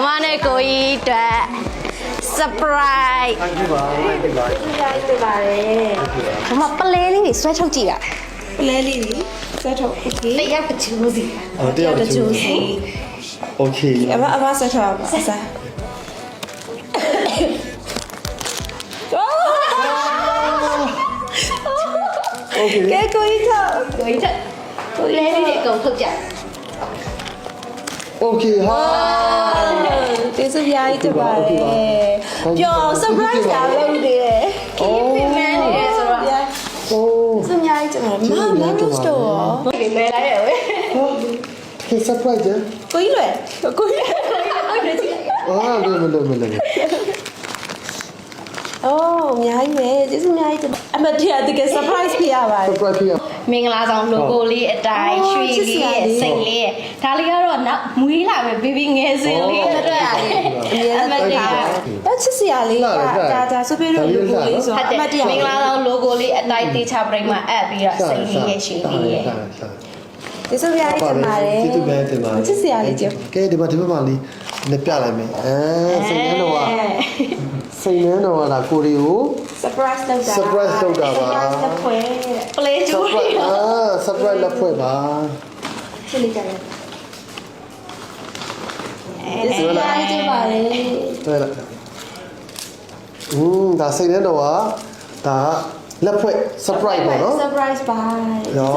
မနဲ့ကိုကြီးအတွက် surprise ဒီပါဒီပါ 对吧嘞？ မပလဲလေးတွေဆွဲထုတ်ကြည့်တာ 来丽丽，再抽 OK。 တရက်ပချူးစီ အော်တယောက်ချိုးโอเค 阿爸再抽吧，三。โอเค 给过一套。 ကိုကြီးတက်ကိုကြီးလေးတွေအကုန်ထုတ်ကြ โอเคဟာ 这是压抑对吧嘞？有 surprise 呀，对不对？ โอ้ ပြင်ပန်းနေတယ်ဆိုတော့ โอ้ 是压抑对吧？妈妈都说。 ဒီလဲလိုက်ရဝဲ เคสเซอร์ไพรส์ 过一轮，过一轮。 อ๋อเลย哦，压抑没，这是压抑对吧？啊，没对啊，这个 surprise 不要吧 เซอร์ไพรส์พี่อ่ะ မင်္ဂလာဆောင် logo လေးအတိုင်းရွှေလေးရဲ့စိတ်လေးရဲ့ဒါလေးကတော့နောက်မွေးလာပဲ baby ငယ်စင်လေးအတွက်အမတရား 要吃啥嘞？ဒါဆိုပြီးတော့ logo လေးဆို ဟုတ်တယ် အမတ်တရား မင်္ဂလာဆောင် logo လေးအတိုင်းတေချာပရိမှာအပ်ပြီးတော့စိတ်လေးရဲ့ရွှေလေးရဲ့ ဒီဆိုရတဲ့မှာလေ ကျေးဇူးပဲတင်ပါ ချစ်စရာလေးကျုပ် ကဲဒီမှာလေးနဲ့ပြလိုက်မယ်စိတ်နှန်းတော်ကဒါကိုရီကို surprise လုပ်တာ surprise လုပ်တာပါ surprise လက်ဖွဲ့ play ကျူး surprise surprise လက်ဖွဲ့ပါ ချစ်လိုက်ကြတယ်ဒီဆိုရတဲ့ပါလေ တွေ့လားဒါစိတ်နှန်းတော်ကဒါလက်ဖွဲ့ surprise ပေါ့နော် surprise ပါ ရော